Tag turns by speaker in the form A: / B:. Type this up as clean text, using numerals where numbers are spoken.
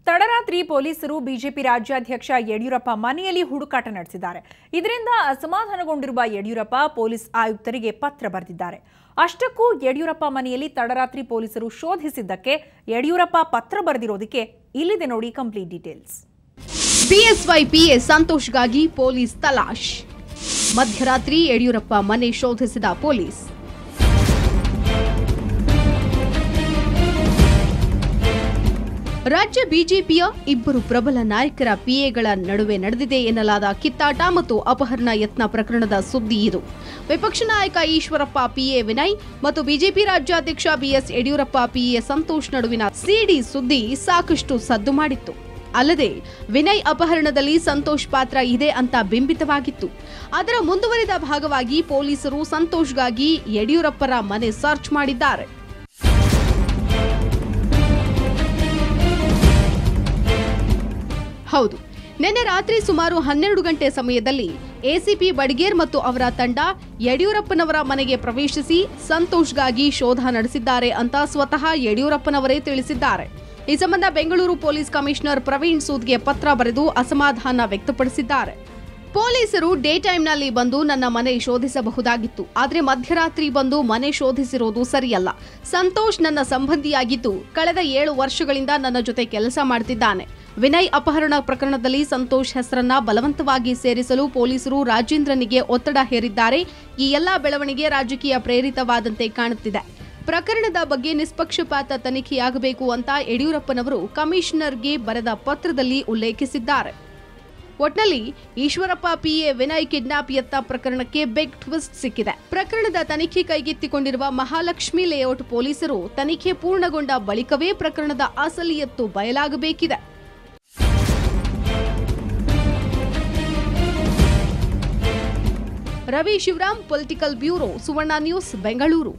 A: ತಡರಾತ್ರಿ ಪೊಲೀಸರು ಬಿಜೆಪಿ ರಾಜ್ಯಾಧ್ಯಕ್ಷ ಯಡಿಯೂರಪ್ಪ ಮನೆಯಲ್ಲಿ ಹುಡುಕಾಟ ನಡೆಸಿದ್ದಾರೆ. ಇದರಿಂದ ಅಸಮಾಧಾನಗೊಂಡಿರುವ ಯಡಿಯೂರಪ್ಪ ಪೊಲೀಸ್ ಆಯುಕ್ತರಿಗೆ ಪತ್ರ ಬರೆದಿದ್ದಾರೆ. ಅಷ್ಟಕ್ಕೂ ಯಡಿಯೂರಪ್ಪ ಮನೆಯಲ್ಲಿ ತಡರಾತ್ರಿ ಪೊಲೀಸರು ಶೋಧಿಸಿದ್ದಕ್ಕೆ ಯಡಿಯೂರಪ್ಪ ಪತ್ರ ಬರೆದಿರೋದಕ್ಕೆ ಇಲ್ಲಿದೆ ನೋಡಿ ಕಂಪ್ಲೀಟ್ ಡೀಟೇಲ್ಸ್.
B: ಬಿಎಸ್ವೈ ಪಿಎ ಸಂತೋಷ್ಗಾಗಿ ಪೊಲೀಸ್ ತಲಾಶ್. ಮಧ್ಯರಾತ್ರಿ ಯಡಿಯೂರಪ್ಪ ಮನೆ ಶೋಧಿಸಿದ ಪೊಲೀಸ್. ರಾಜ್ಯ ಬಿಜೆಪಿಯ ಇಬ್ಬರು ಪ್ರಬಲ ನಾಯಕರ ಪಿಎಗಳ ನಡುವೆ ನಡೆದಿದೆ ಎನ್ನಲಾದ ಕಿತ್ತಾಟ ಮತ್ತು ಅಪಹರಣ ಯತ್ನ ಪ್ರಕರಣದ ಸುದ್ದಿ ಇದು. ವಿಪಕ್ಷ ನಾಯಕ ಈಶ್ವರಪ್ಪ ಪಿಎ ವಿನಯ್ ಮತ್ತು ಬಿಜೆಪಿ ರಾಜ್ಯಾಧ್ಯಕ್ಷ ಬಿಎಸ್ ಯಡಿಯೂರಪ್ಪ ಪಿಎ ಸಂತೋಷ್ ನಡುವಿನ ಸಿಡಿ ಸುದ್ದಿ ಸಾಕಷ್ಟು ಸದ್ದು ಮಾಡಿತ್ತು. ಅಲ್ಲದೆ ವಿನಯ್ ಅಪಹರಣದಲ್ಲಿ ಸಂತೋಷ್ ಪಾತ್ರ ಇದೆ ಅಂತ ಬಿಂಬಿತವಾಗಿತ್ತು. ಅದರ ಮುಂದುವರಿದ ಭಾಗವಾಗಿ ಪೊಲೀಸರು ಸಂತೋಷ್ಗಾಗಿ ಯಡಿಯೂರಪ್ಪರ ಮನೆ ಸರ್ಚ್ ಮಾಡಿದ್ದಾರೆ. ಹೌದು, ನಿನ್ನೆ ರಾತ್ರಿ ಸುಮಾರು 12 ಗಂಟೆ ಸಮಯದಲ್ಲಿ ಎಸಿಪಿ ಬಡಿಗೇರ್ ಮತ್ತು ಅವರ ತಂಡ ಯಡಿಯೂರಪ್ಪನವರ ಮನೆಗೆ ಪ್ರವೇಶಿಸಿ ಸಂತೋಷ್ಗಾಗಿ ಶೋಧ ನಡೆಸಿದ್ದಾರೆ ಅಂತ ಸ್ವತಃ ಯಡಿಯೂರಪ್ಪನವರೇ ತಿಳಿಸಿದ್ದಾರೆ. ಈ ಸಂಬಂಧ ಬೆಂಗಳೂರು ಪೊಲೀಸ್ ಕಮಿಷನರ್ ಪ್ರವೀಣ್ ಸೂದ್ಗೆ ಪತ್ರ ಬರೆದು ಅಸಮಾಧಾನ ವ್ಯಕ್ತಪಡಿಸಿದ್ದಾರೆ. ಪೊಲೀಸರು ಡೇ ಟೈಮ್ನಲ್ಲಿ ಬಂದು ನನ್ನ ಮನೆ ಶೋಧಿಸಬಹುದಾಗಿತ್ತು, ಆದರೆ ಮಧ್ಯರಾತ್ರಿ ಬಂದು ಮನೆ ಶೋಧಿಸಿರೋದು ಸರಿಯಲ್ಲ. ಸಂತೋಷ್ ನನ್ನ ಸಂಬಂಧಿಯಾಗಿದ್ದು ಕಳೆದ 7 ವರ್ಷಗಳಿಂದ ನನ್ನ ಜೊತೆ ಕೆಲಸ ಮಾಡ್ತಿದ್ದಾನೆ. ವಿನಯ್ ಅಪಹರಣ ಪ್ರಕರಣದಲ್ಲಿ ಸಂತೋಷ್ ಹೆಸರನ್ನ ಬಲವಂತವಾಗಿ ಸೇರಿಸಲು ಪೊಲೀಸರು ರಾಜೇಂದ್ರನಿಗೆ ಒತ್ತಡ ಹೇರಿದ್ದಾರೆ. ಈ ಎಲ್ಲಾ ಬೆಳವಣಿಗೆ ರಾಜಕೀಯ ಪ್ರೇರಿತವಾದಂತೆ ಕಾಣುತ್ತಿದೆ. ಪ್ರಕರಣದ ಬಗ್ಗೆ ನಿಷ್ಪಕ್ಷಪಾತ ತನಿಖೆಯಾಗಬೇಕು ಅಂತ ಯಡಿಯೂರಪ್ಪನವರು ಕಮಿಷನರ್ಗೆ ಬರೆದ ಪತ್ರದಲ್ಲಿ ಉಲ್ಲೇಖಿಸಿದ್ದಾರೆ. ಒಟ್ನಲ್ಲಿ ಈಶ್ವರಪ್ಪ ಪಿಎ ವಿನಯ್ ಕಿಡ್ನಾಪ್ ಯತ್ನ ಪ್ರಕರಣಕ್ಕೆ ಬಿಗ್ ಟ್ವಿಸ್ಟ್ ಸಿಕ್ಕಿದೆ. ಪ್ರಕರಣದ ತನಿಖೆ ಕೈಗೆತ್ತಿಕೊಂಡಿರುವ ಮಹಾಲಕ್ಷ್ಮಿ ಲೇಔಟ್ ಪೊಲೀಸರು ತನಿಖೆ ಪೂರ್ಣಗೊಂಡ ಬಳಿಕವೇ ಪ್ರಕರಣದ ಅಸಲಿಯತ್ತು ಬಯಲಾಗಬೇಕಿದೆ. ರವಿ ಶಿವರಾಮ್, ಪೊಲಿಟಿಕಲ್ ಬ್ಯೂರೋ, ಸುವರ್ಣ ನ್ಯೂಸ್, ಬೆಂಗಳೂರು.